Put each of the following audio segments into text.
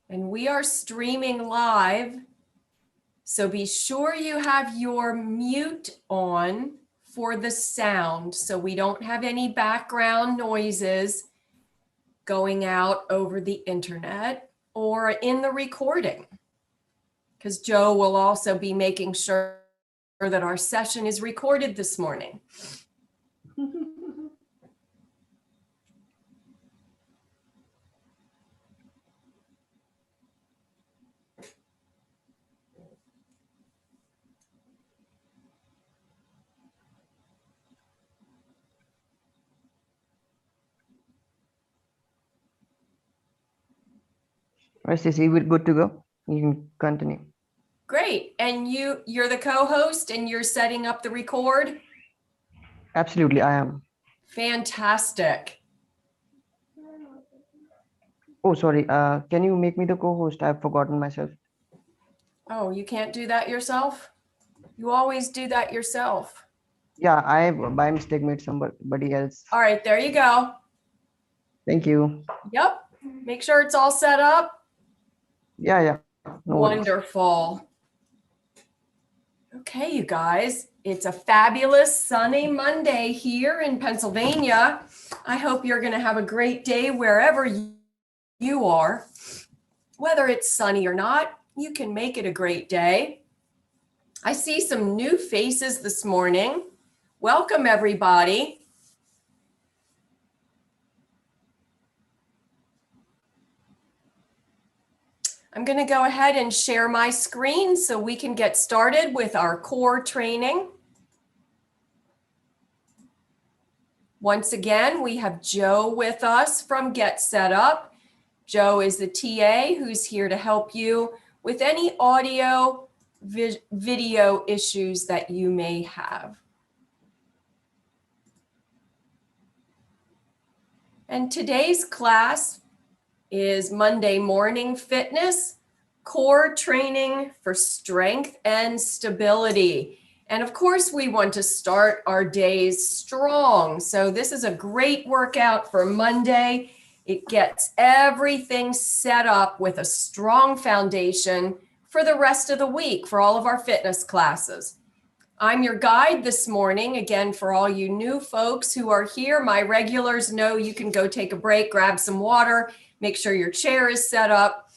And we are streaming live, so be sure you have your mute on for the sound so we don't have any background noises going out over the internet or in the recording, because Joe will also be making sure that our session is recorded this morning. Right, Stacey, we're good to go. You can continue. Great. And you're the co-host and you're setting up the record? Absolutely, I am. Fantastic. Oh, sorry. Can you make me the co-host? I've forgotten myself. Oh, you can't do that yourself? You always do that yourself. Yeah, I by mistake made somebody else. All right, there you go. Thank you. Yep. Make sure it's all set up. Yeah. No worries. Wonderful. Okay, you guys, it's a fabulous sunny Monday here in Pennsylvania. I hope you're going to have a great day wherever you are. Whether it's sunny or not, you can make it a great day. I see some new faces this morning. Welcome, everybody. I'm going to go ahead and share my screen so we can get started with our core training. Once again, we have Joe with us from Get Set Up. Joe is the TA who's here to help you with any audio, video issues that you may have. And today's class is Monday Morning Fitness, core training for strength and stability. And of course, we want to start our days strong. So this is a great workout for Monday. It gets everything set up with a strong foundation for the rest of the week for all of our fitness classes. I'm your guide this morning. Again, for all you new folks who are here, my regulars know you can go take a break, grab some water, make sure your chair is set up.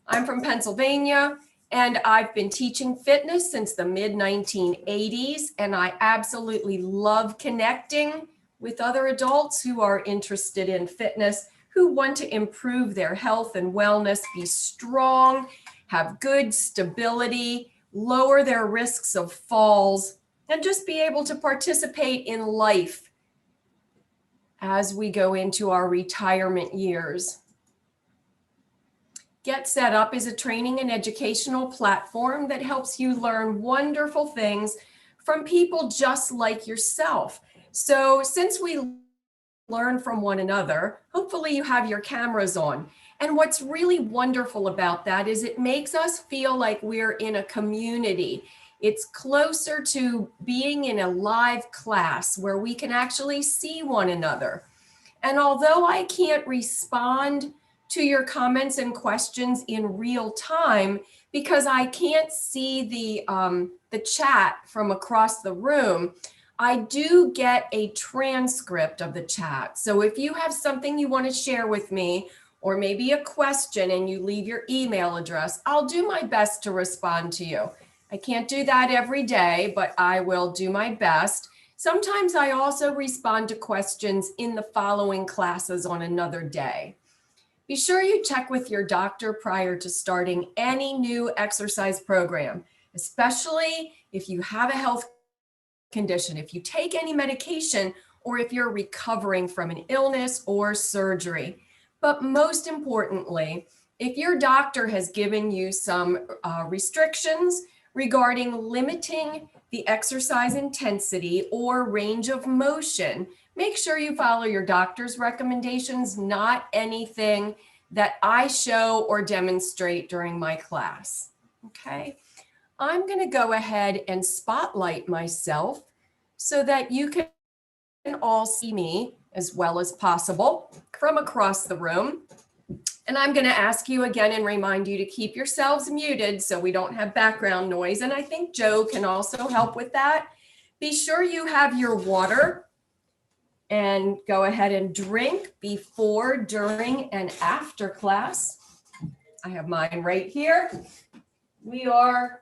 I'm from Pennsylvania, and I've been teaching fitness since the mid-1980s, and I absolutely love connecting with other adults who are interested in fitness, who want to improve their health and wellness, be strong, have good stability, lower their risks of falls, and just be able to participate in life as we go into our retirement years. Get Set Up is a training and educational platform that helps you learn wonderful things from people just like yourself. So since we learn from one another, hopefully you have your cameras on. And what's really wonderful about that is it makes us feel like we're in a community. It's closer to being in a live class where we can actually see one another. And although I can't respond to your comments and questions in real time because I can't see the chat from across the room, I do get a transcript of the chat. So if you have something you want to share with me, or maybe a question and you leave your email address, I'll do my best to respond to you. I can't do that every day, but I will do my best. Sometimes I also respond to questions in the following classes on another day. Be sure you check with your doctor prior to starting any new exercise program, especially if you have a health condition, if you take any medication, or if you're recovering from an illness or surgery. But most importantly, if your doctor has given you some restrictions regarding limiting the exercise intensity or range of motion, make sure you follow your doctor's recommendations, not anything that I show or demonstrate during my class. Okay, I'm going to go ahead and spotlight myself so that you can all see me as well as possible from across the room. And I'm going to ask you again and remind you to keep yourselves muted so we don't have background noise. And I think Joe can also help with that. Be sure you have your water and go ahead and drink before, during, and after class. I have mine right here. We are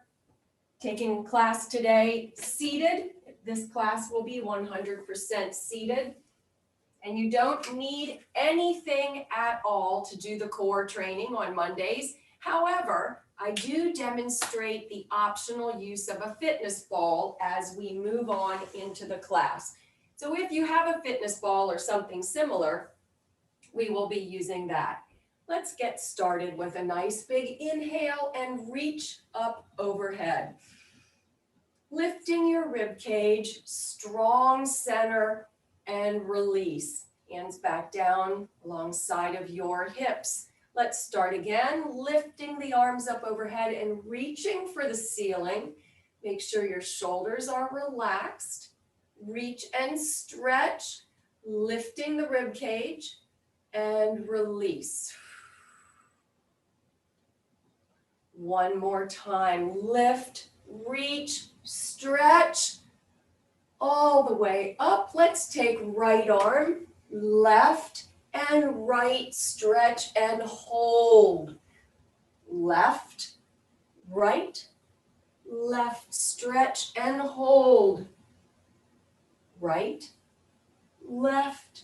taking class today seated. This class will be 100% seated. And you don't need anything at all to do the core training on Mondays. However, I do demonstrate the optional use of a fitness ball as we move on into the class. So if you have a fitness ball or something similar, we will be using that. Let's get started with a nice big inhale and reach up overhead. Lifting your rib cage, strong center, and release. Hands back down alongside of your hips. Let's start again, lifting the arms up overhead and reaching for the ceiling. Make sure your shoulders are relaxed. Reach and stretch, lifting the rib cage and release. One more time, lift, reach, stretch, all the way up. Let's take right arm, left and right, stretch and hold. Left, right, left, stretch and hold. Right, left,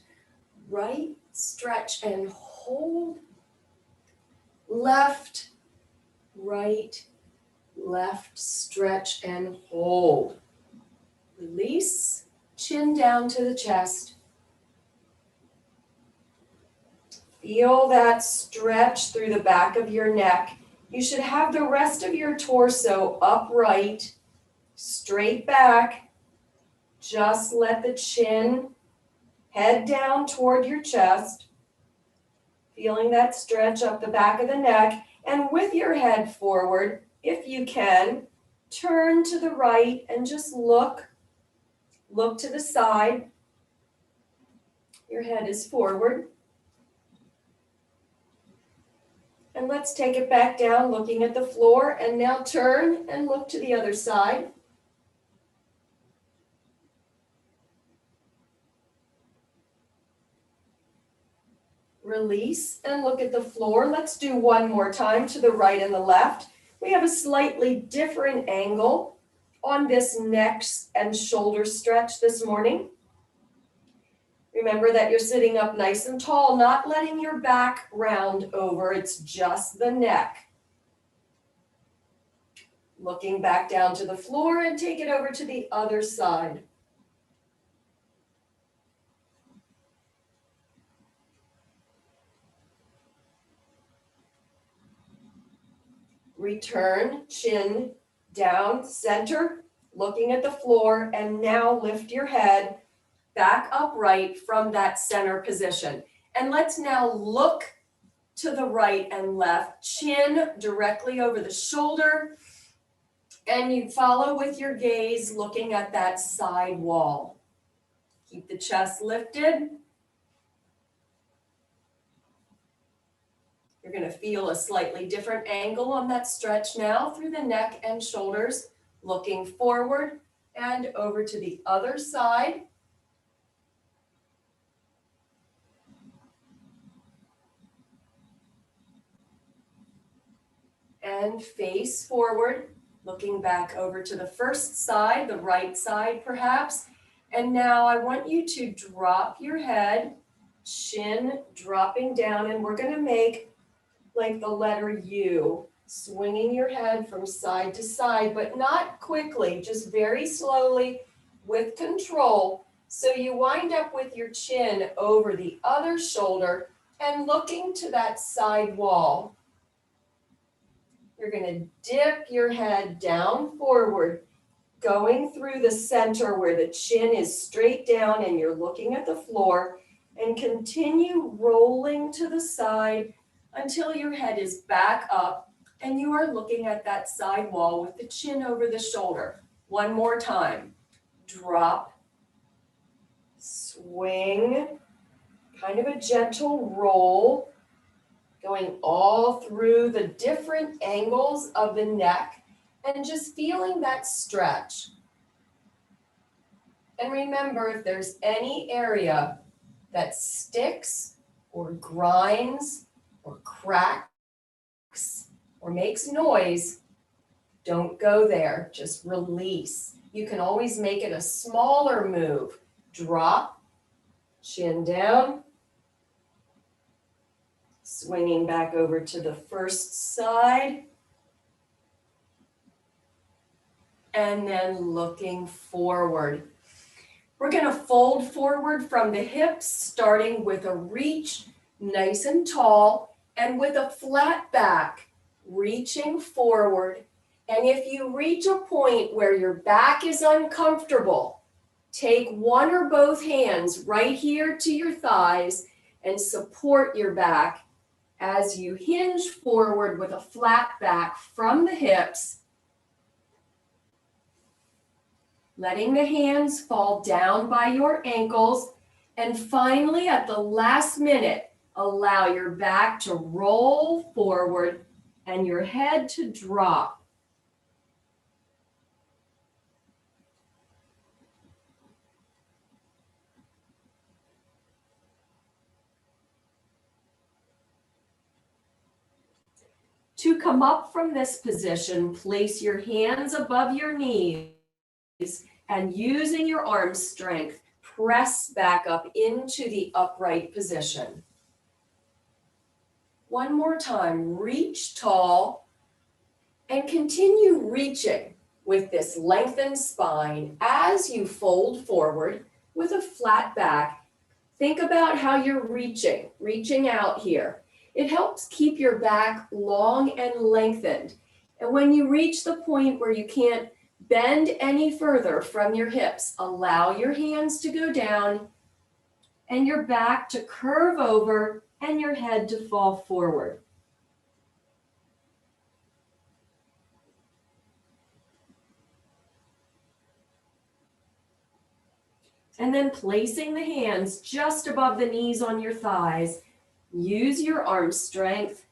right, stretch and hold. Left, right, left, stretch and hold. Release, chin down to the chest. Feel that stretch through the back of your neck. You should have the rest of your torso upright, straight back. Just let the chin head down toward your chest. Feeling that stretch up the back of the neck. And with your head forward, if you can, turn to the right and just look to the side. Your head is forward. And let's take it back down, looking at the floor. And now turn and look to the other side. Release and look at the floor. Let's do one more time to the right and the left. We have a slightly different angle on this neck and shoulder stretch this morning. Remember that you're sitting up nice and tall, not letting your back round over. It's just the neck. Looking back down to the floor and take it over to the other side. Return, chin down, center, looking at the floor, and now lift your head back upright from that center position. And let's now look to the right and left, chin directly over the shoulder, and you follow with your gaze looking at that side wall. Keep the chest lifted. You're going to feel a slightly different angle on that stretch now through the neck and shoulders, looking forward and over to the other side. And face forward, looking back over to the first side, the right side perhaps. And now I want you to drop your head, chin dropping down, and we're going to make like the letter U, swinging your head from side to side, but not quickly, just very slowly with control. So you wind up with your chin over the other shoulder and looking to that side wall. You're going to dip your head down forward, going through the center where the chin is straight down and you're looking at the floor, and continue rolling to the side until your head is back up and you are looking at that side wall with the chin over the shoulder. One more time. Drop, swing, kind of a gentle roll, Going all through the different angles of the neck and just feeling that stretch. And remember, if there's any area that sticks or grinds or cracks or makes noise, don't go there, just release. You can always make it a smaller move. Drop, chin down, swinging back over to the first side, and then looking forward. We're going to fold forward from the hips, starting with a reach, nice and tall, and with a flat back, reaching forward. And if you reach a point where your back is uncomfortable, take one or both hands right here to your thighs and support your back as you hinge forward with a flat back from the hips, letting the hands fall down by your ankles. And finally, at the last minute, allow your back to roll forward and your head to drop. To come up from this position, place your hands above your knees and using your arm strength, press back up into the upright position. One more time, reach tall and continue reaching with this lengthened spine as you fold forward with a flat back. Think about how you're reaching out here. It helps keep your back long and lengthened. And when you reach the point where you can't bend any further from your hips, allow your hands to go down and your back to curve over and your head to fall forward. And then placing the hands just above the knees on your thighs, use your arm strength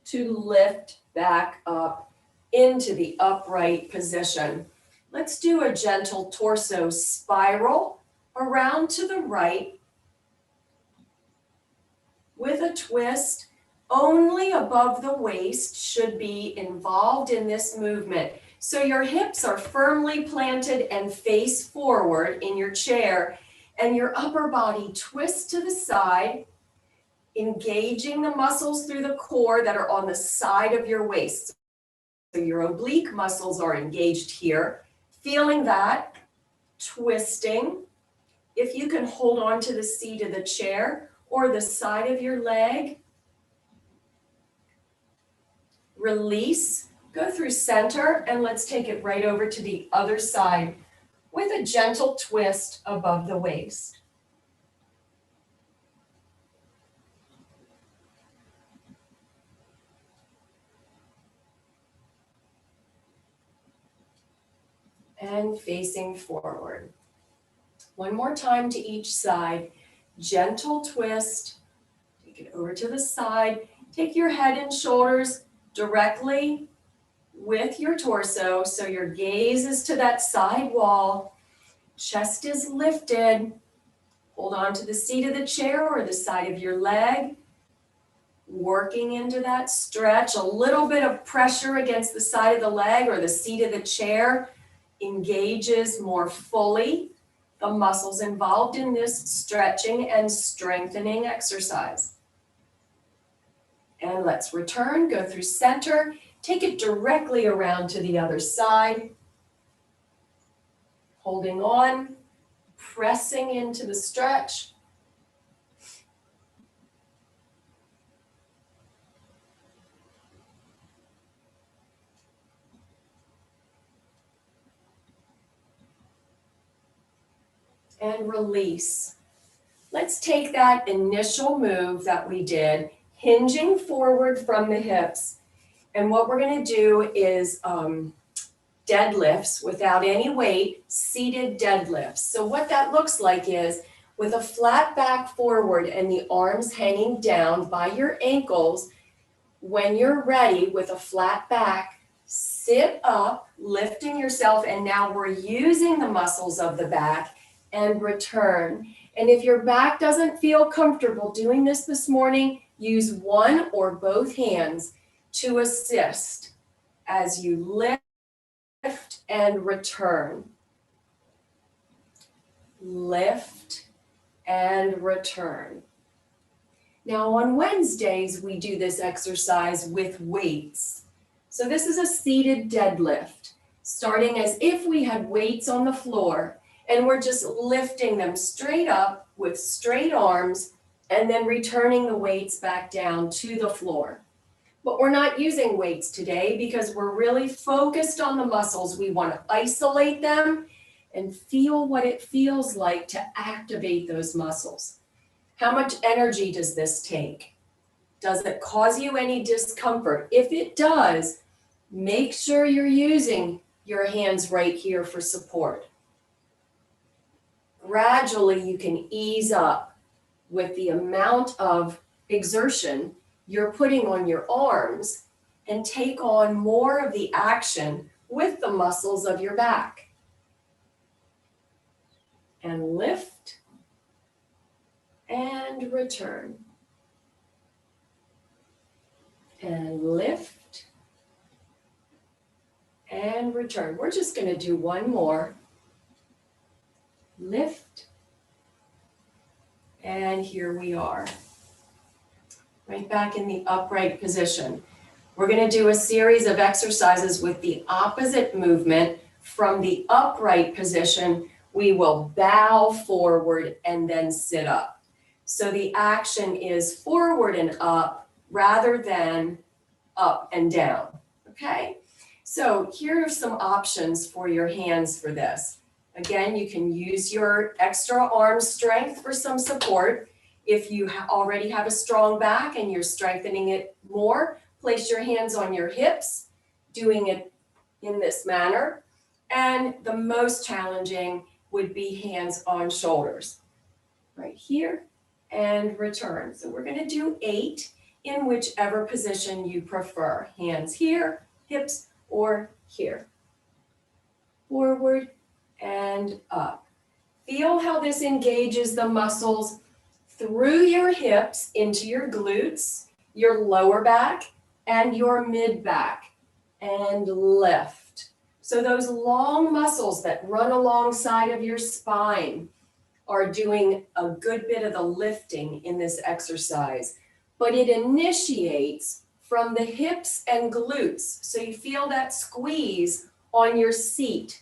to lift back up into the upright position. Let's do a gentle torso spiral around to the right with a twist. Only above the waist should be involved in this movement. So your hips are firmly planted and face forward in your chair, and your upper body twists to the side, engaging the muscles through the core that are on the side of your waist. So your oblique muscles are engaged here, feeling that, twisting. If you can hold on to the seat of the chair or the side of your leg, release, go through center, and let's take it right over to the other side with a gentle twist above the waist. And facing forward. One more time to each side. Gentle twist. Take it over to the side. Take your head and shoulders directly with your torso, so your gaze is to that side wall. Chest is lifted. Hold on to the seat of the chair or the side of your leg. Working into that stretch. A little bit of pressure against the side of the leg or the seat of the chair engages more fully the muscles involved in this stretching and strengthening exercise. And let's return, go through center, take it directly around to the other side. Holding on, pressing into the stretch. And release. Let's take that initial move that we did, hinging forward from the hips. And what we're going to do is deadlifts without any weight, seated deadlifts. So what that looks like is with a flat back forward and the arms hanging down by your ankles, When you're ready with a flat back, sit up, lifting yourself, and now we're using the muscles of the back and return. And if your back doesn't feel comfortable doing this morning, use one or both hands to assist as you lift and return. Lift and return. Now on Wednesdays, we do this exercise with weights. So this is a seated deadlift, starting as if we had weights on the floor, and we're just lifting them straight up with straight arms and then returning the weights back down to the floor. But we're not using weights today because we're really focused on the muscles. We want to isolate them and feel what it feels like to activate those muscles. How much energy does this take? Does it cause you any discomfort? If it does, make sure you're using your hands right here for support. Gradually, you can ease up with the amount of exertion you're putting on your arms and take on more of the action with the muscles of your back. And lift and return. And lift and return. We're just going to do one more. Lift. And here we are. Right back in the upright position. We're going to do a series of exercises with the opposite movement. From the upright position, we will bow forward and then sit up. So the action is forward and up rather than up and down, okay? So here are some options for your hands for this. Again, you can use your extra arm strength for some support. If you already have a strong back and you're strengthening it more, place your hands on your hips, doing it in this manner. And the most challenging would be hands on shoulders, right here, and return. So we're going to do 8 in whichever position you prefer. Hands here, hips, or here. Forward and up. Feel how this engages the muscles through your hips into your glutes, your lower back, and your mid back. And lift. So those long muscles that run alongside of your spine are doing a good bit of the lifting in this exercise. But it initiates from the hips and glutes. So you feel that squeeze on your seat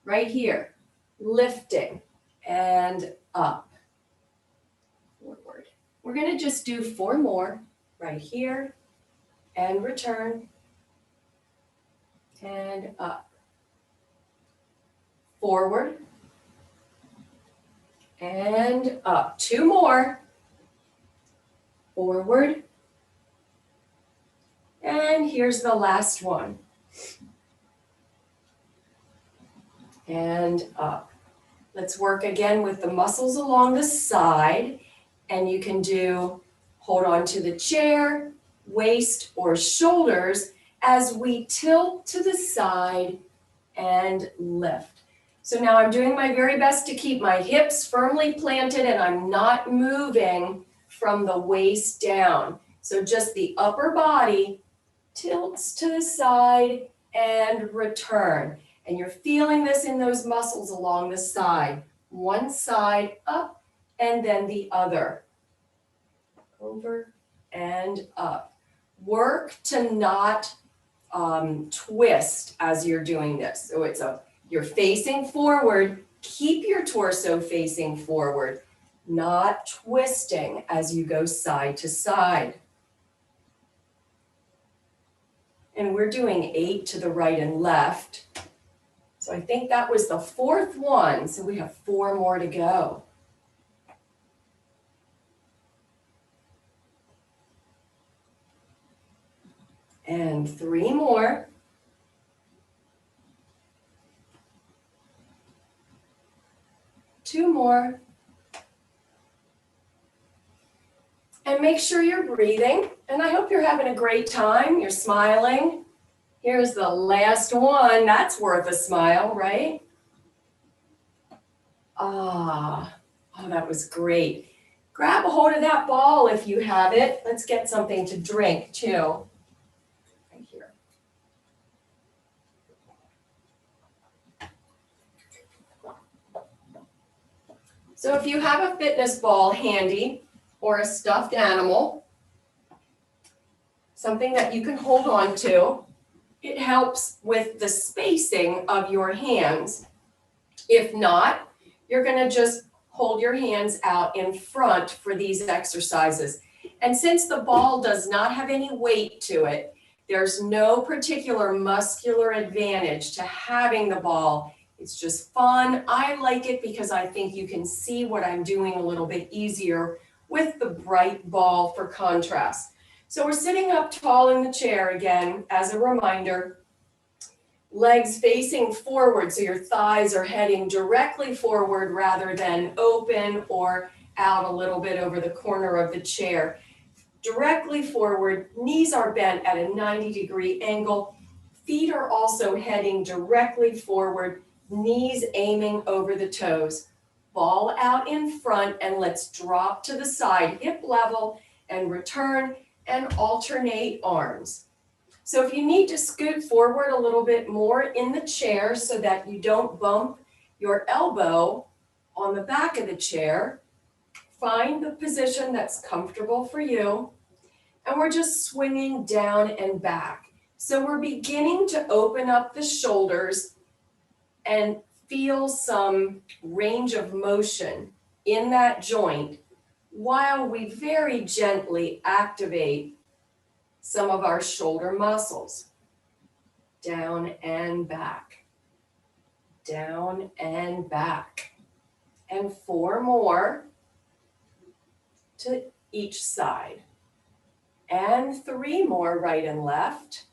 right here, lifting and up, forward. We're going to just do 4 more right here and return and up, forward and up. 2 more, forward, and here's the last one, and up. Let's work again with the muscles along the side, and you can do hold on to the chair, waist or shoulders as we tilt to the side and lift. So now I'm doing my very best to keep my hips firmly planted and I'm not moving from the waist down. So just the upper body tilts to the side and return. And you're feeling this in those muscles along the side. One side up and then the other. Over and up. Work to not twist as you're doing this. So you're facing forward, keep your torso facing forward, not twisting as you go side to side. And we're doing 8 to the right and left. So I think that was the 4th one. So we have 4 more to go. And 3 more. Two more. And make sure you're breathing. And I hope you're having a great time. You're smiling. Here's the last one. That's worth a smile, right? Oh, that was great. Grab a hold of that ball if you have it. Let's get something to drink too. Right here. So if you have a fitness ball handy or a stuffed animal, something that you can hold on to, it helps with the spacing of your hands. If not, you're going to just hold your hands out in front for these exercises. And since the ball does not have any weight to it, there's no particular muscular advantage to having the ball. It's just fun. I like it because I think you can see what I'm doing a little bit easier with the bright ball for contrast. So we're sitting up tall in the chair again, as a reminder. Legs facing forward, so your thighs are heading directly forward rather than open or out a little bit over the corner of the chair. Directly forward, knees are bent at a 90-degree angle. Feet are also heading directly forward, knees aiming over the toes. Ball out in front, and let's drop to the side, hip level, and return and alternate arms. So if you need to scoot forward a little bit more in the chair so that you don't bump your elbow on the back of the chair, find the position that's comfortable for you. And we're just swinging down and back. So we're beginning to open up the shoulders and feel some range of motion in that joint while we very gently activate some of our shoulder muscles. Down and back, down and back. And 4 more to each side. And 3 more right and left.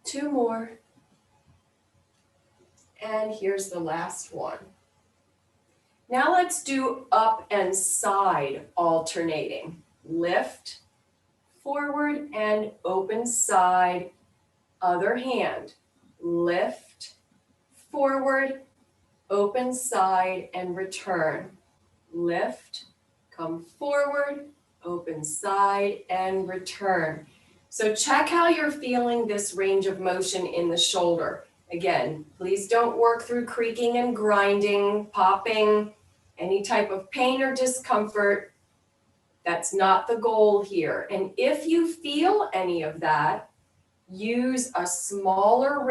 2 more. And here's the last one. Now let's do up and side alternating. Lift, forward and open side. Other hand. Lift, forward, open side and return. Lift, come forward, open side and return. So check how you're feeling this range of motion in the shoulder. Again, please don't work through creaking and grinding, popping, any type of pain or discomfort. That's not the goal here. And if you feel any of that, use a smaller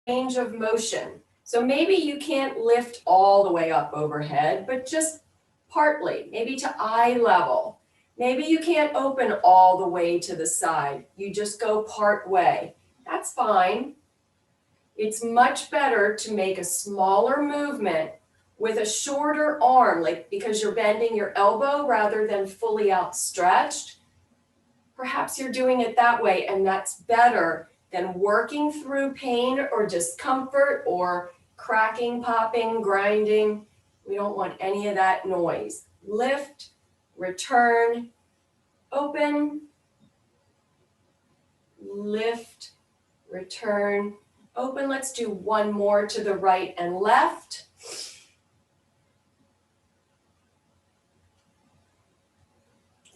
range of motion. So maybe you can't lift all the way up overhead, but just partly, maybe to eye level. Maybe you can't open all the way to the side. You just go part way. That's fine. It's much better to make a smaller movement with a shorter arm, like because you're bending your elbow rather than fully outstretched. Perhaps you're doing it that way, and that's better than working through pain or discomfort or cracking, popping, grinding. We don't want any of that noise. Lift, return, open, lift, return, open. Let's do 1 more to the right and left.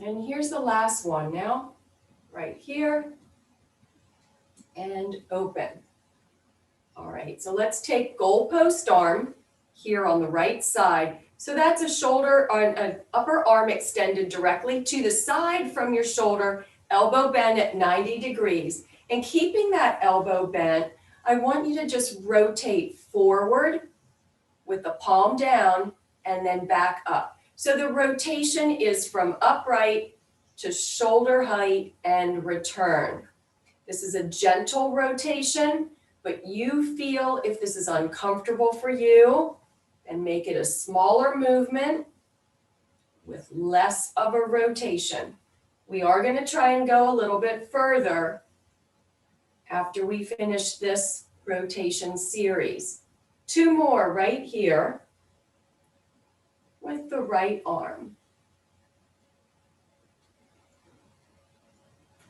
And here's the last one now, right here, and open. All right, so let's take goalpost arm here on the right side. So that's a shoulder or an upper arm extended directly to the side from your shoulder, elbow bent at 90 degrees. And keeping that elbow bent, I want you to just rotate forward with the palm down and then back up. So the rotation is from upright to shoulder height and return. This is a gentle rotation, but you feel if this is uncomfortable for you, and make it a smaller movement with less of a rotation. We are going to try and go a little bit further after we finish this rotation series. 2 more right here. with the right arm.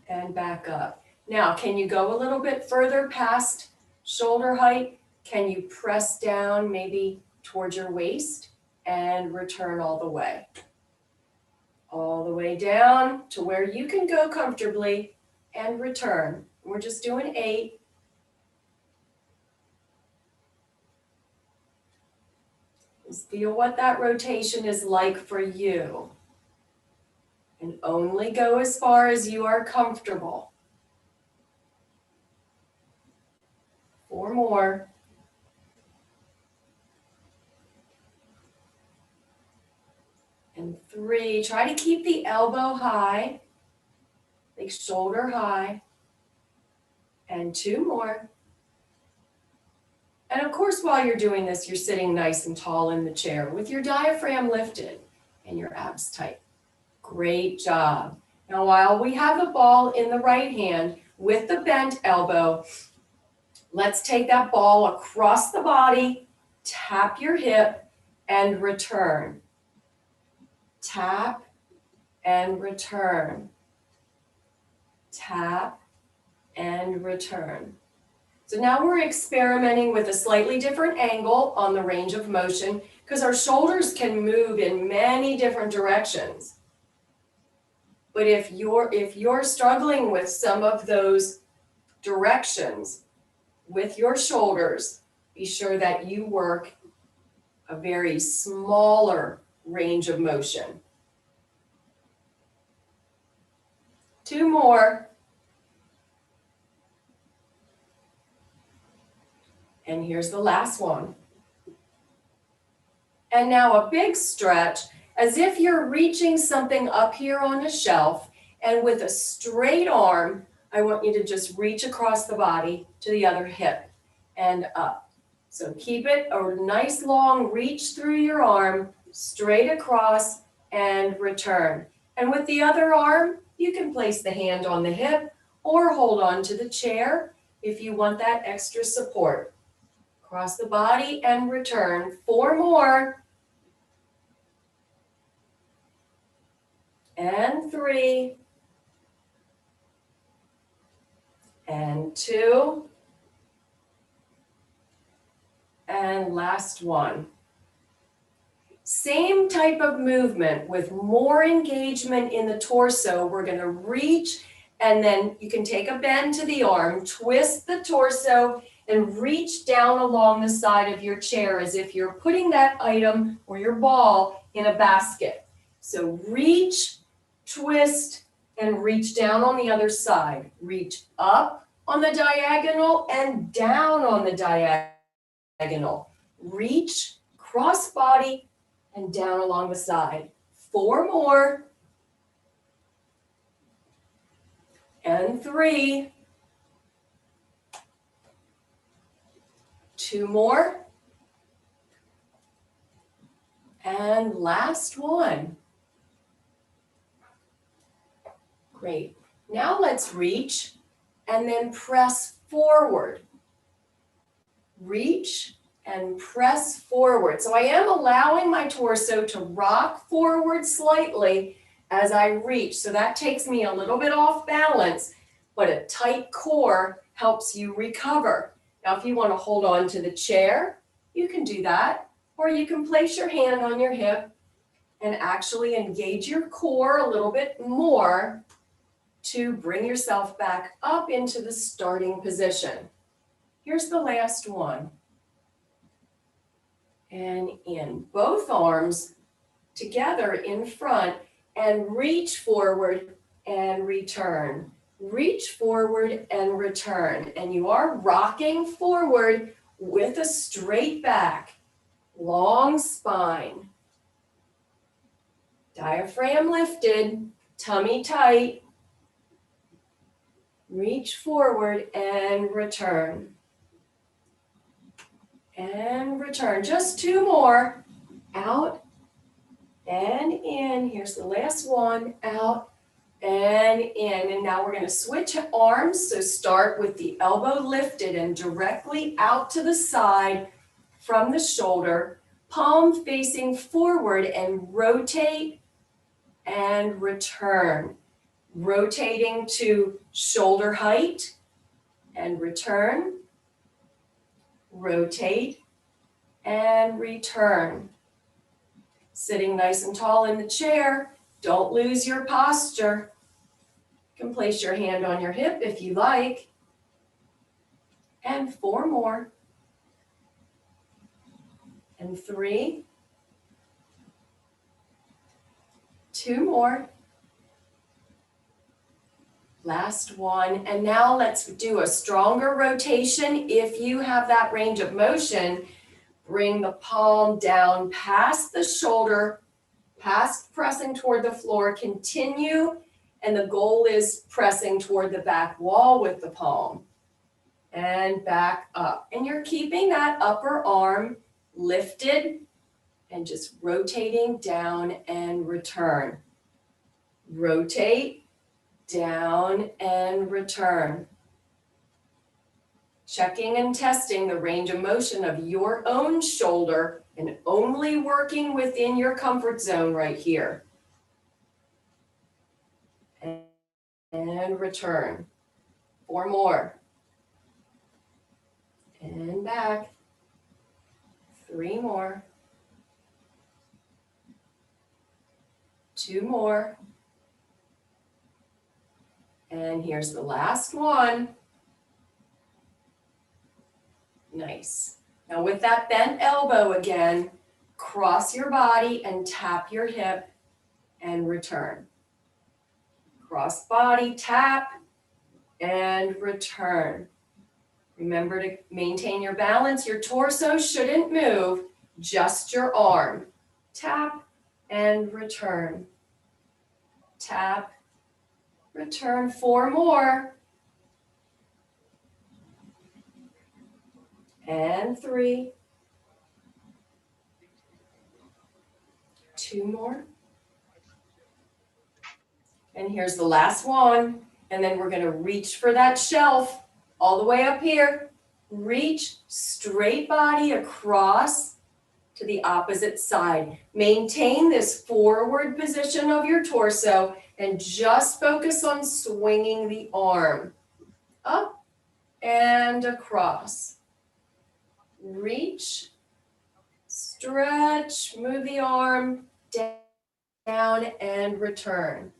And back up. Now, can you go a little bit further past shoulder height? Can you press down maybe towards your waist and return all the way? All the way down to where you can go comfortably and return. We're just doing 8. Just feel what that rotation is like for you. And only go as far as you are comfortable. 4 more. And 3, try to keep the elbow high, like shoulder high. And 2 more. And of course, while you're doing this, you're sitting nice and tall in the chair with your diaphragm lifted and your abs tight. Great job. Now, while we have the ball in the right hand with the bent elbow, let's take that ball across the body, tap your hip, and return. Tap and return. Tap and return. So now we're experimenting with a slightly different angle on the range of motion because our shoulders can move in many different directions. But if you're struggling with some of those directions with your shoulders, be sure that you work a very smaller range of motion. 2 more. And here's the last one. And now a big stretch, as if you're reaching something up here on a shelf, and with a straight arm, I want you to just reach across the body to the other hip and up. So keep it a nice long reach through your arm, straight across and return. And with the other arm, you can place the hand on the hip or hold on to the chair if you want that extra support. Cross the body and return. 4 more. And 3. And 2. And last one. Same type of movement with more engagement in the torso. We're going to reach, and then you can take a bend to the arm, twist the torso, and reach down along the side of your chair as if you're putting that item or your ball in a basket. So reach, twist, and reach down on the other side. Reach up on the diagonal and down on the diagonal. Reach, cross body, and down along the side. 4 more. And 3. 2 more. And last one. Great. Now let's reach and then press forward. Reach and press forward. So I am allowing my torso to rock forward slightly as I reach. So that takes me a little bit off balance, but a tight core helps you recover. Now, if you want to hold on to the chair, you can do that, or you can place your hand on your hip and actually engage your core a little bit more to bring yourself back up into the starting position. Here's the last one. And in both arms together in front, and reach forward and return. Reach forward and return. And you are rocking forward with a straight back, long spine. Diaphragm lifted, tummy tight. Reach forward and return. And return. Just 2 more. Out and in. Here's the last one. Out and in. And now we're going to switch arms. So start with the elbow lifted and directly out to the side from the shoulder. palm facing forward and rotate and return. Rotating to shoulder height and return. Rotate and return. Sitting nice and tall in the chair, don't lose your posture. You can place your hand on your hip if you like. And 4 more. And 3. 2 more. Last one. And now let's do a stronger rotation. If you have that range of motion, bring the palm down past the shoulder, past pressing toward the floor. Continue. And the goal is pressing toward the back wall with the palm. And back up. And you're keeping that upper arm lifted and just rotating down and return. Rotate, down and return. Checking and testing the range of motion of your own shoulder and only working within your comfort zone right here. And return. 4 more. And back. 3 more. 2 more. And here's the last one. Nice. Now with that bent elbow again, cross your body and tap your hip and return. Cross body, tap, and return. Remember to maintain your balance. Your torso shouldn't move, just your arm. Tap and return. Tap, return. 4 more. And 3. 2 more. And here's the last one. And then we're going to reach for that shelf all the way up here. Reach, straight body across to the opposite side. Maintain this forward position of your torso and just focus on swinging the arm up and across. Reach, stretch, move the arm down and return.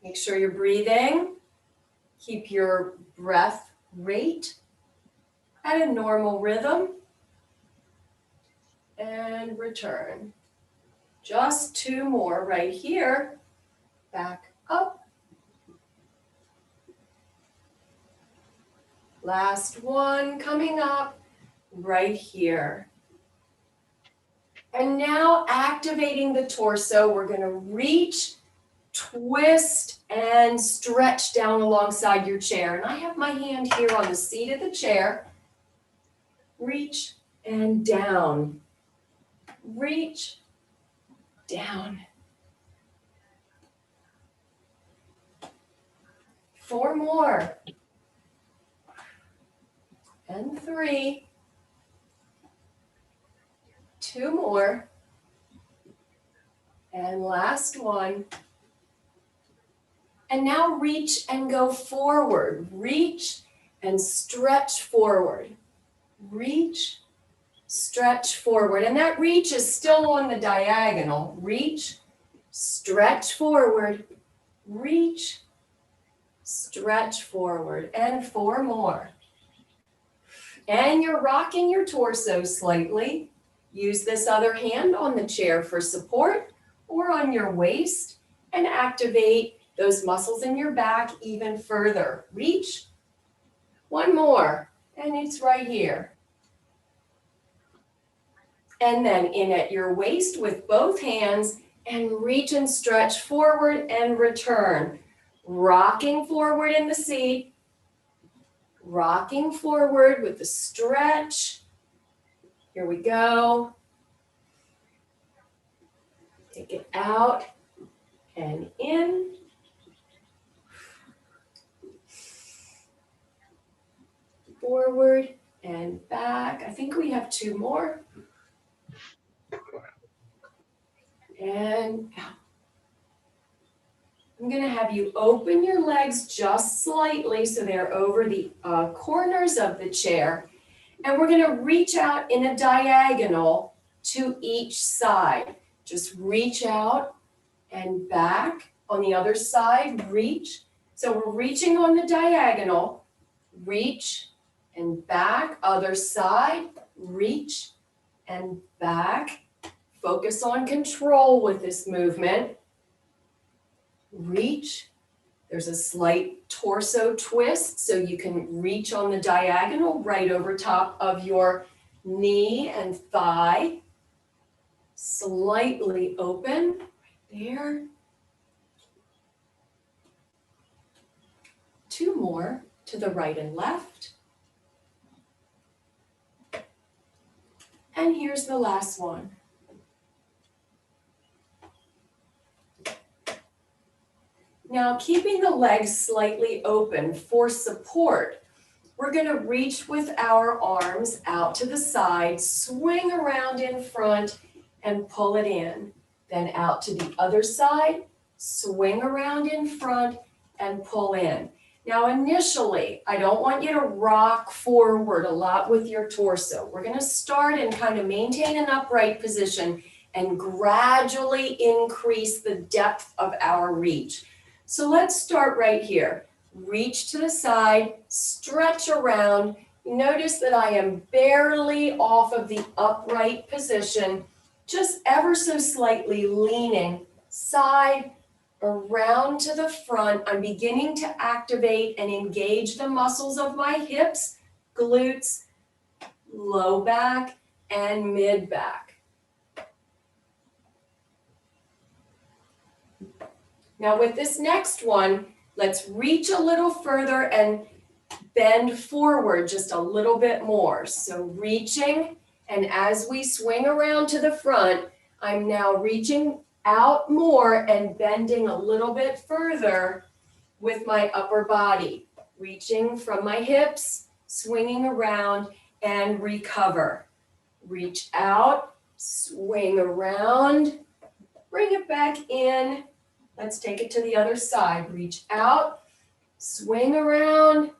Make sure you're breathing. Keep your breath rate at a normal rhythm. And return. Just 2 more right here. Back up. Last one coming up right here. And now activating the torso, we're going to reach, twist, and stretch down alongside your chair. And I have my hand here on the seat of the chair. Reach and down. Reach, down. 4 more. And 3. 2 more. And last one. And now reach and go forward. Reach and stretch forward. Reach, stretch forward. And that reach is still on the diagonal. Reach, stretch forward. Reach, stretch forward. And 4 more. And you're rocking your torso slightly. Use this other hand on the chair for support or on your waist and activate those muscles in your back even further. Reach. 1 more. And it's right here. And then in at your waist with both hands and reach and stretch forward and return. Rocking forward in the seat. Rocking forward with the stretch. Here we go. Take it out and in. Forward and back. I think we have 2 more. And out. I'm going to have you open your legs just slightly so they're over the corners of the chair. And we're going to reach out in a diagonal to each side. Just reach out and back. On the other side, reach. So we're reaching on the diagonal, reach and back. Other side, reach and back. Focus on control with this movement. Reach. There's a slight torso twist, so you can reach on the diagonal right over top of your knee and thigh. Slightly open, right there. 2 more to the right and left. And here's the last one. Now, keeping the legs slightly open for support, we're going to reach with our arms out to the side, swing around in front, and pull it in. Then out to the other side, swing around in front, and pull in. Now, initially, I don't want you to rock forward a lot with your torso. We're going to start and kind of maintain an upright position and gradually increase the depth of our reach. So let's start right here. Reach to the side, stretch around. Notice that I am barely off of the upright position, just ever so slightly leaning side, around to the front. I'm beginning to activate and engage the muscles of my hips, glutes, low back, and mid back. Now with this next one, let's reach a little further and bend forward just a little bit more. So reaching, and as we swing around to the front, I'm now reaching out more and bending a little bit further with my upper body. Reaching from my hips, swinging around, and recover. Reach out, swing around, bring it back in. Let's take it to the other side. Reach out, swing around,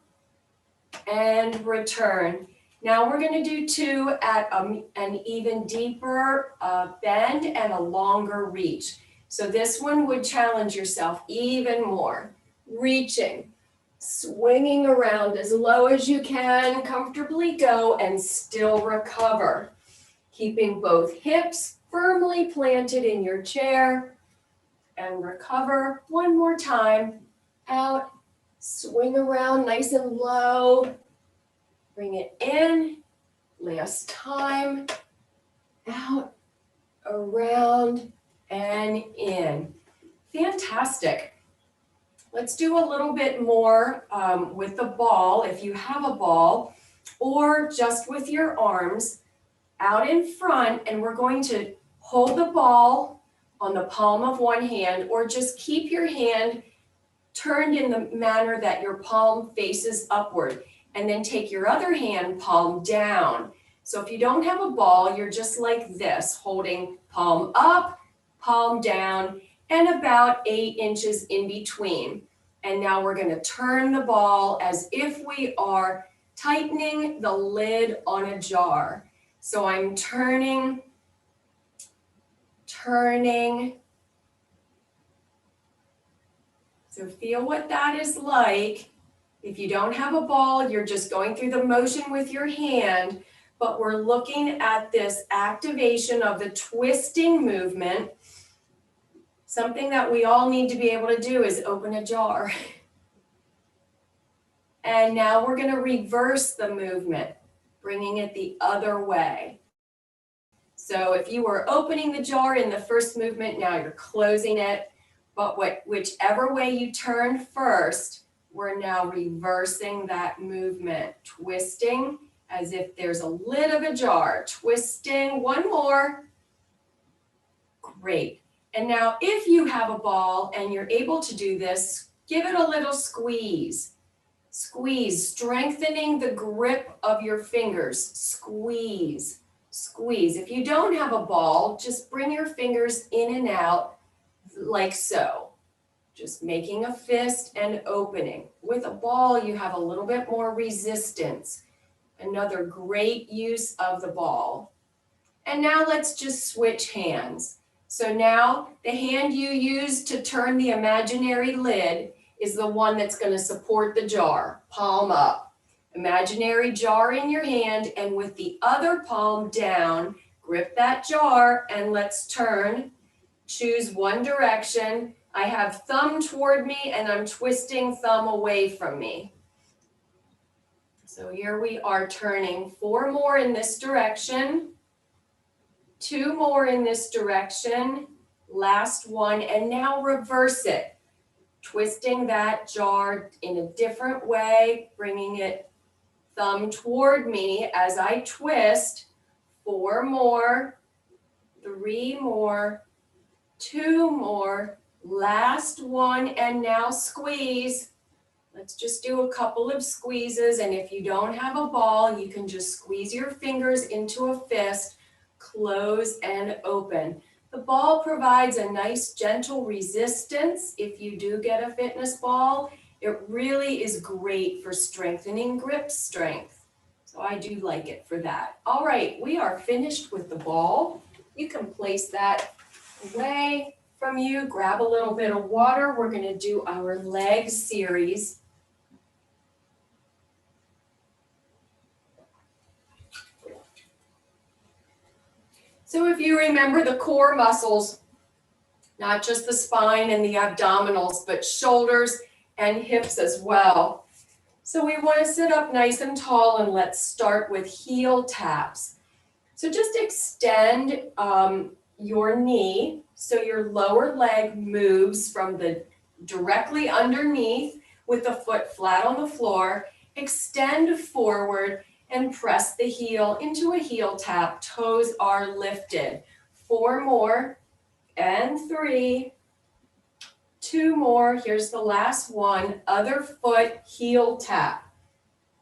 and return. Now we're going to do 2 at an even deeper bend and a longer reach. So this one would challenge yourself even more. Reaching, swinging around as low as you can, comfortably go, and still recover. Keeping both hips firmly planted in your chair. And recover. One more time. Out, swing around nice and low. Bring it in. Last time. Out, around, and in. Fantastic. Let's do a little bit more with the ball, if you have a ball, or just with your arms out in front, and we're going to hold the ball on the palm of one hand, or just keep your hand turned in the manner that your palm faces upward, and then take your other hand palm down. So if you don't have a ball, you're just like this, holding palm up, palm down, and about 8 inches in between. And now we're going to turn the ball as if we are tightening the lid on a jar. So I'm turning. So feel what that is like. If you don't have a ball, you're just going through the motion with your hand, but we're looking at this activation of the twisting movement. Something that we all need to be able to do is open a jar. And now we're going to reverse the movement, bringing it the other way. So if you were opening the jar in the first movement, now you're closing it. But whichever way you turn first, we're now reversing that movement, twisting as if there's a lid of a jar, twisting. One more. Great. And now if you have a ball and you're able to do this, give it a little squeeze. Squeeze, strengthening the grip of your fingers. Squeeze. squeeze. If you don't have a ball, just bring your fingers in and out like so. Just making a fist and opening. With a ball, you have a little bit more resistance. Another great use of the ball. And now let's just switch hands. So now the hand you use to turn the imaginary lid is the one that's going to support the jar, palm up. Imaginary jar in your hand, and with the other palm down, grip that jar and let's turn. Choose one direction. I have thumb toward me and I'm twisting thumb away from me. So here we are turning 4 more in this direction, 2 more in this direction, last one, and now reverse it. Twisting that jar in a different way, bringing it thumb toward me as I twist. 4 more, 3 more, 2 more, last one, and now squeeze. Let's just do a couple of squeezes, and if you don't have a ball, you can just squeeze your fingers into a fist, close and open. The ball provides a nice gentle resistance. If you do get a fitness ball, it really is great for strengthening grip strength. So I do like it for that. All right, we are finished with the ball. You can place that away from you, grab a little bit of water. We're going to do our leg series. So if you remember the core muscles, not just the spine and the abdominals, but shoulders and hips as well. So we want to sit up nice and tall, and let's start with heel taps. So just extend your knee so your lower leg moves from the directly underneath with the foot flat on the floor. Extend forward and press the heel into a heel tap. Toes are lifted. 4 more, and 3, 2 more. Here's the last one. Other foot heel tap.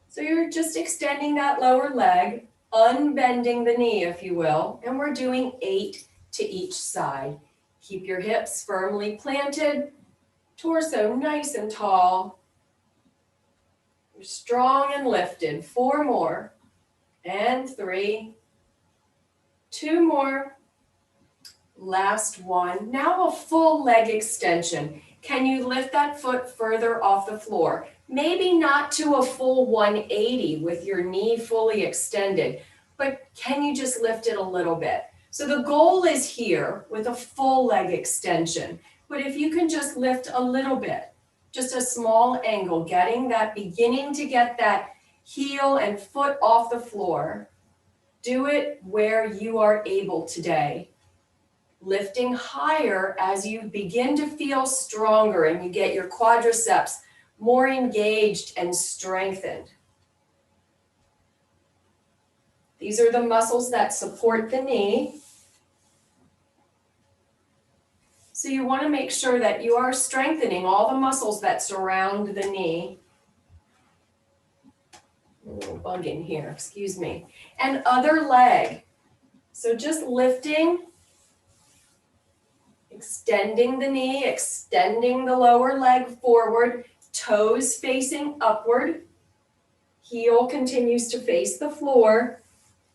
So you're just extending that lower leg, unbending the knee, if you will, and we're doing 8 to each side. Keep your hips firmly planted, torso nice and tall. You're strong and lifted. 4 more, and 3, 2 more, last one. Now a full leg extension. Can you lift that foot further off the floor? Maybe not to a full 180 with your knee fully extended, but can you just lift it a little bit? So the goal is here with a full leg extension, but if you can just lift a little bit, just a small angle, beginning to get that heel and foot off the floor, do it where you are able today. Lifting higher as you begin to feel stronger and you get your quadriceps more engaged and strengthened. These are the muscles that support the knee. So you want to make sure that you are strengthening all the muscles that surround the knee. A little bug in here, excuse me. And other leg. So just lifting, extending the knee, extending the lower leg forward, toes facing upward, heel continues to face the floor,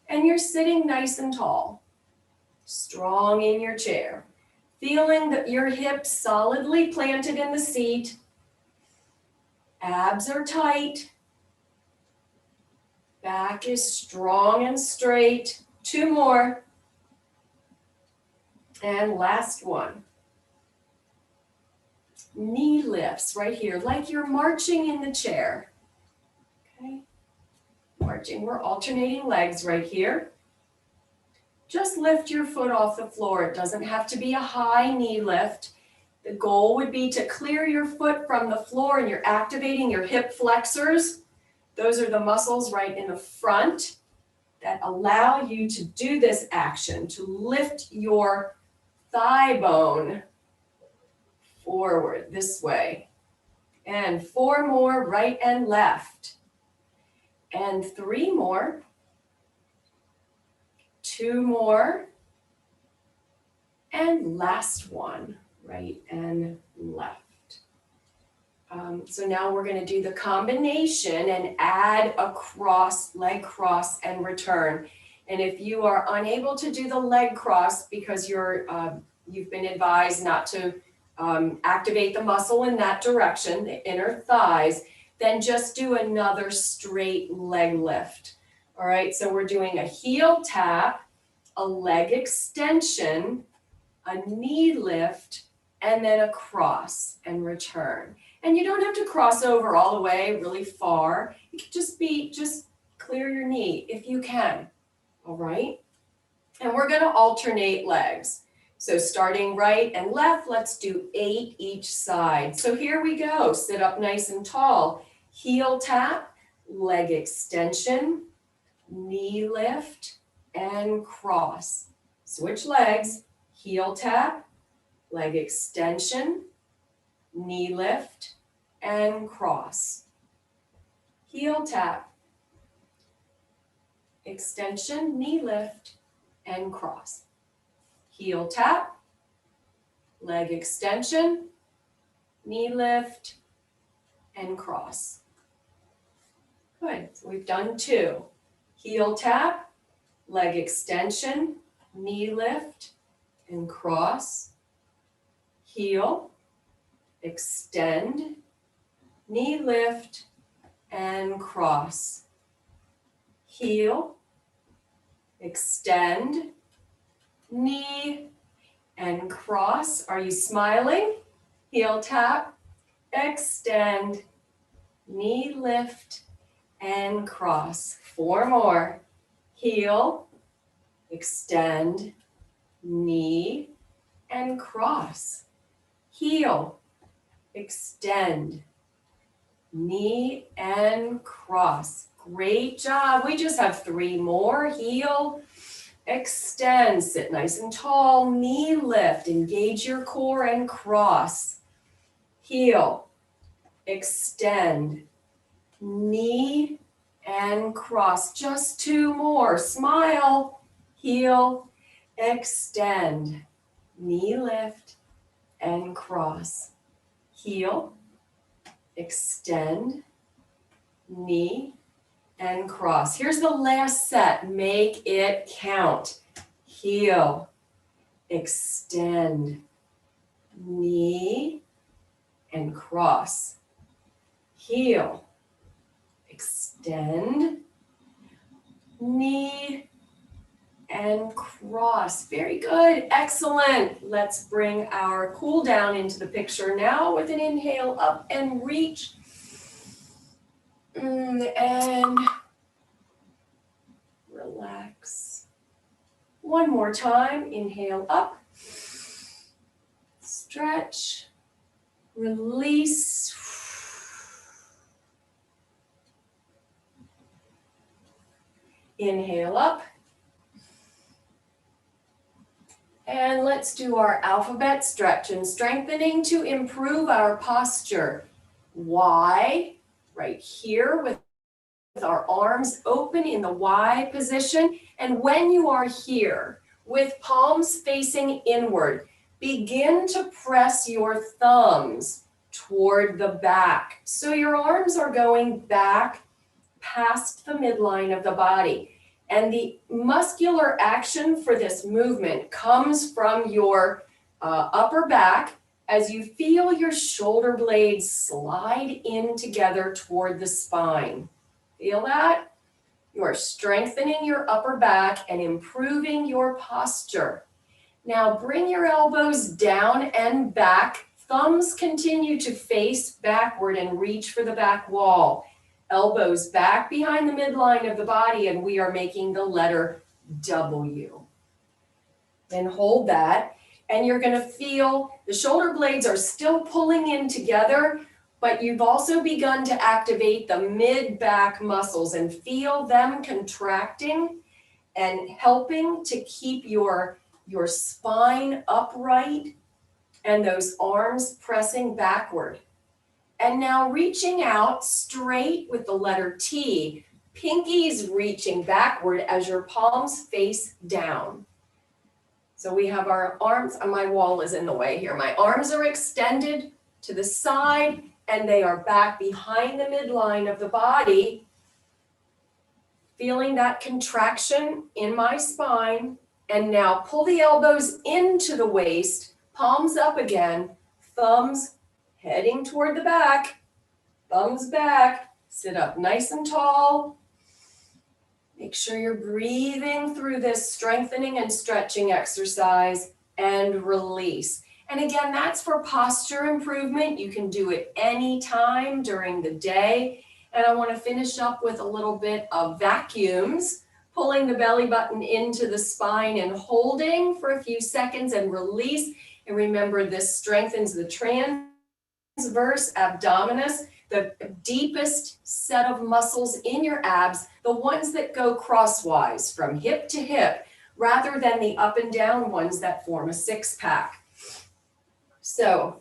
and you're sitting nice and tall, strong in your chair, feeling that your hips solidly planted in the seat, abs are tight, back is strong and straight. 2 more. And last one. Knee lifts right here, like you're marching in the chair. Okay, marching. We're alternating legs right here. Just lift your foot off the floor. It doesn't have to be a high knee lift. The goal would be to clear your foot from the floor, and you're activating your hip flexors. Those are the muscles right in the front that allow you to do this action, to lift your thigh bone forward this way. And 4 more, right and left. And 3 more. 2 more. And last one, right and left. So now we're going to do the combination and add a cross, leg cross, and return. And if you are unable to do the leg cross because you've been advised not to activate the muscle in that direction, the inner thighs, then just do another straight leg lift. All right, so we're doing a heel tap, a leg extension, a knee lift, and then a cross and return. And you don't have to cross over all the way really far. It could just clear your knee if you can, all right? And we're gonna alternate legs. So starting right and left, let's do 8 each side. So here we go, sit up nice and tall. Heel tap, leg extension, knee lift, and cross. Switch legs, heel tap, leg extension, knee lift, and cross. Heel tap, extension, knee lift, and cross. Heel tap, leg extension, knee lift, and cross. Good, so we've done 2. Heel tap, leg extension, knee lift, and cross. Heel, extend, knee lift, and cross. Heel, extend, knee, and cross. Are you smiling? Heel tap, extend, knee lift, and cross. 4 more. Heel, extend, knee, and cross. Heel, extend, knee, and cross. Great job. We just have 3 more. Heel, extend, sit nice and tall, knee lift, engage your core and cross. Heel, extend, knee, and cross. Just 2 more. Smile. Heel, extend, knee lift, and cross. Heel, extend, knee, and cross. Here's the last set. Make it count. Heel, extend, knee, and cross. Heel, extend, knee, and cross. Very good. Excellent. Let's bring our cool down into the picture now with an inhale up and reach. And relax. One more time. Inhale up. Stretch. Release. Inhale up. And let's do our alphabet stretch and strengthening to improve our posture. Y, right here with our arms open in the Y position. And when you are here with palms facing inward, begin to press your thumbs toward the back. So your arms are going back past the midline of the body. And the muscular action for this movement comes from your upper back as you feel your shoulder blades slide in together toward the spine. Feel that? You are strengthening your upper back and improving your posture. Now bring your elbows down and back. Thumbs continue to face backward and reach for the back wall. Elbows back behind the midline of the body, and we are making the letter W. Then hold that, and you're going to feel the shoulder blades are still pulling in together, but you've also begun to activate the mid-back muscles and feel them contracting and helping to keep your spine upright and those arms pressing backward. And now reaching out straight with the letter T, pinkies reaching backward as your palms face down. So we have our arms, my wall is in the way here. My arms are extended to the side and they are back behind the midline of the body. Feeling that contraction in my spine. And now pull the elbows into the waist, palms up again, thumbs heading toward the back, thumbs back, sit up nice and tall. Make sure you're breathing through this strengthening and stretching exercise and release. And again, that's for posture improvement. You can do it anytime during the day. And I want to finish up with a little bit of vacuums, pulling the belly button into the spine and holding for a few seconds and release. And remember, this strengthens the transverse abdominis, the deepest set of muscles in your abs, the ones that go crosswise from hip to hip, rather than the up and down ones that form a six-pack. So,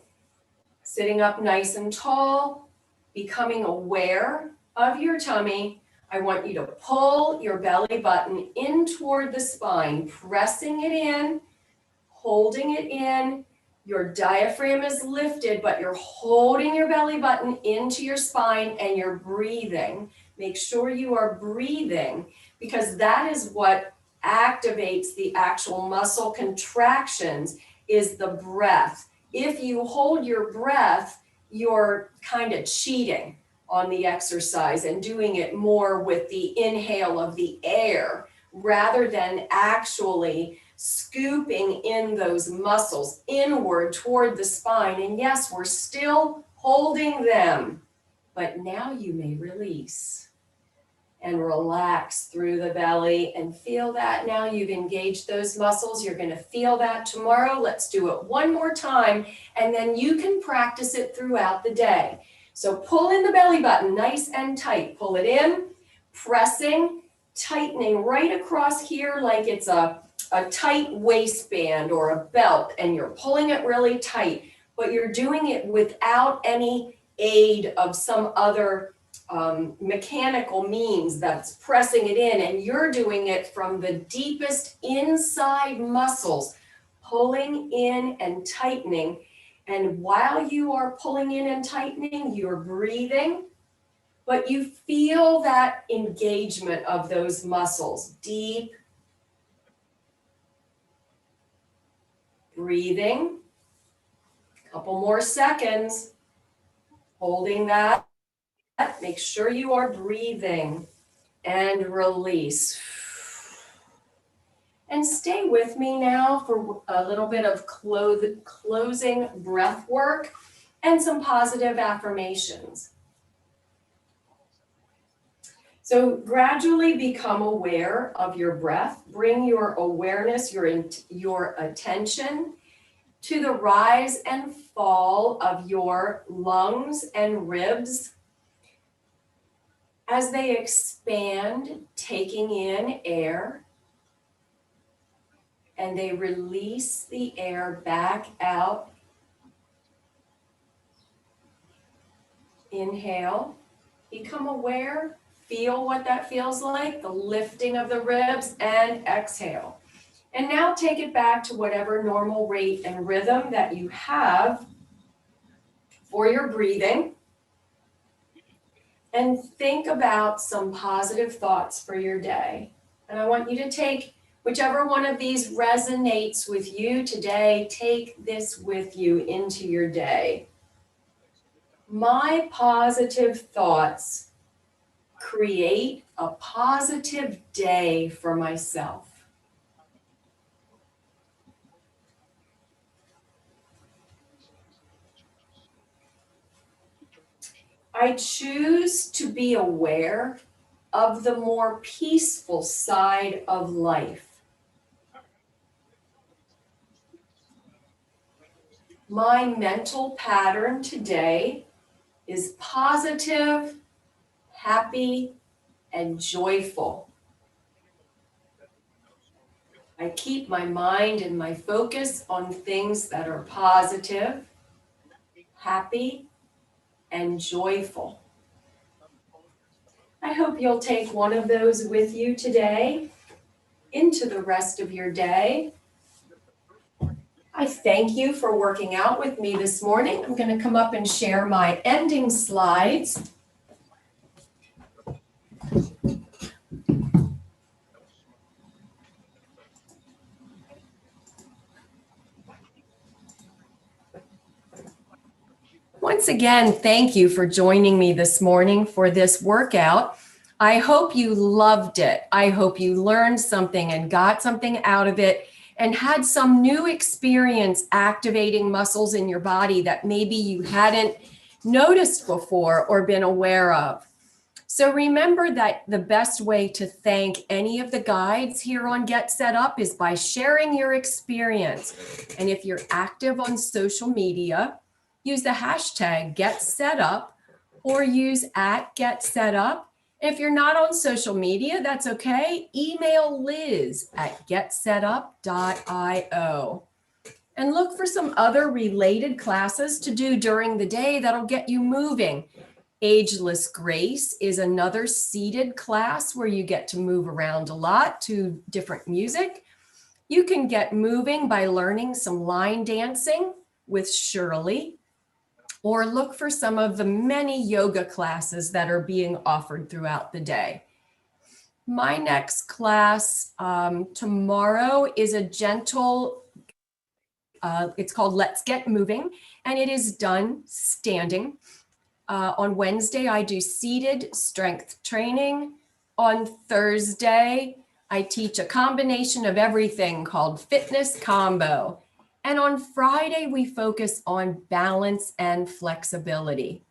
sitting up nice and tall, becoming aware of your tummy. I want you to pull your belly button in toward the spine, pressing it in, holding it in. Your diaphragm is lifted, but you're holding your belly button into your spine and you're breathing. Make sure you are breathing because that is what activates the actual muscle contractions is the breath. If you hold your breath, you're kind of cheating on the exercise and doing it more with the inhale of the air rather than actually scooping in those muscles inward toward the spine. And yes, we're still holding them, but now you may release and relax through the belly and feel that now you've engaged those muscles. You're going to feel that tomorrow. Let's do it one more time, and then you can practice it throughout the day. So pull in the belly button nice and tight. Pull it in, pressing, tightening right across here like it's a tight waistband or a belt, and you're pulling it really tight, but you're doing it without any aid of some other mechanical means that's pressing it in, and you're doing it from the deepest inside muscles, pulling in and tightening. And while you are pulling in and tightening, you're breathing, but you feel that engagement of those muscles, deep breathing. Couple more seconds, holding that. Make sure you are breathing and release. And stay with me now for a little bit of closing breath work and some positive affirmations. So gradually become aware of your breath. Bring your awareness, your attention to the rise and fall of your lungs and ribs as they expand, taking in air, and they release the air back out. Inhale, become aware, feel what that feels like, the lifting of the ribs, and exhale. And now take it back to whatever normal rate and rhythm that you have for your breathing. And think about some positive thoughts for your day. And I want you to take whichever one of these resonates with you today, take this with you into your day. My positive thoughts create a positive day for myself. I choose to be aware of the more peaceful side of life. My mental pattern today is positive, happy, and joyful. I keep my mind and my focus on things that are positive, happy, and joyful. I hope you'll take one of those with you today into the rest of your day. I thank you for working out with me this morning. I'm going to come up and share my ending slides. Once again, thank you for joining me this morning for this workout. I hope you loved it. I hope you learned something and got something out of it and had some new experience activating muscles in your body that maybe you hadn't noticed before or been aware of. So remember that the best way to thank any of the guides here on Get Set Up is by sharing your experience. And if you're active on social media, use the hashtag GetSetUp or use @GetSetUp. If you're not on social media, that's okay. Email Liz at getsetup.io and look for some other related classes to do during the day that'll get you moving. Ageless Grace is another seated class where you get to move around a lot to different music. You can get moving by learning some line dancing with Shirley, or look for some of the many yoga classes that are being offered throughout the day. My next class tomorrow is a gentle, it's called Let's Get Moving, and it is done standing. On Wednesday, I do seated strength training. On Thursday, I teach a combination of everything called Fitness Combo. And on Friday, we focus on balance and flexibility.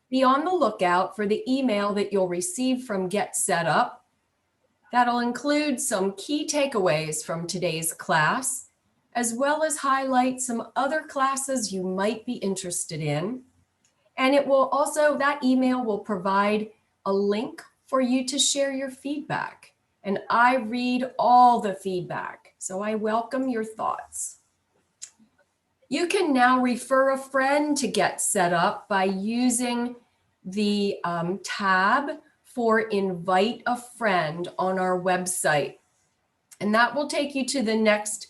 Be on the lookout for the email that you'll receive from Get Set Up. That'll include some key takeaways from today's class, as well as highlight some other classes you might be interested in. And it will also, that email will provide a link for you to share your feedback. And I read all the feedback, so I welcome your thoughts. You can now refer a friend to Get Set Up by using the tab for Invite a Friend on our website. And that will take you to the next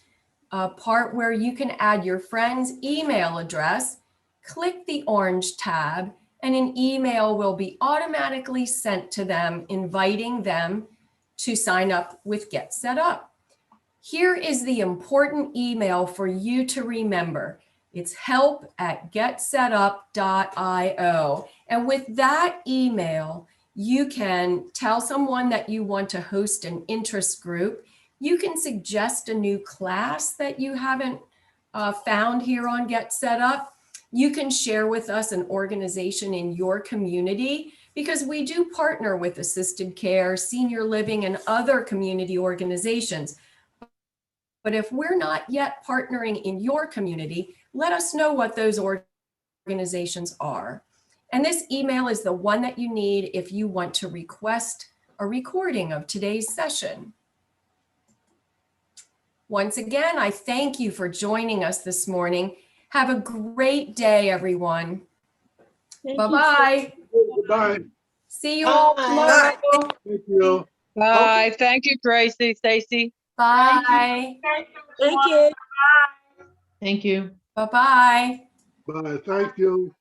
part where you can add your friend's email address. Click the orange tab and an email will be automatically sent to them, inviting them to sign up with Get Set Up. Here is the important email for you to remember. It's help@getsetup.io. And with that email, you can tell someone that you want to host an interest group. You can suggest a new class that you haven't found here on Get Set Up. You can share with us an organization in your community, because we do partner with assisted care, senior living, and other community organizations. But if we're not yet partnering in your community, let us know what those organizations are. And this email is the one that you need if you want to request a recording of today's session. Once again, I thank you for joining us this morning. Have a great day, everyone. Bye-bye. Bye. See you all tomorrow. Thank you. Bye. Thank you, Tracy, Stacy. Bye. Thank you. Thank you. Bye-bye. Bye. Thank you.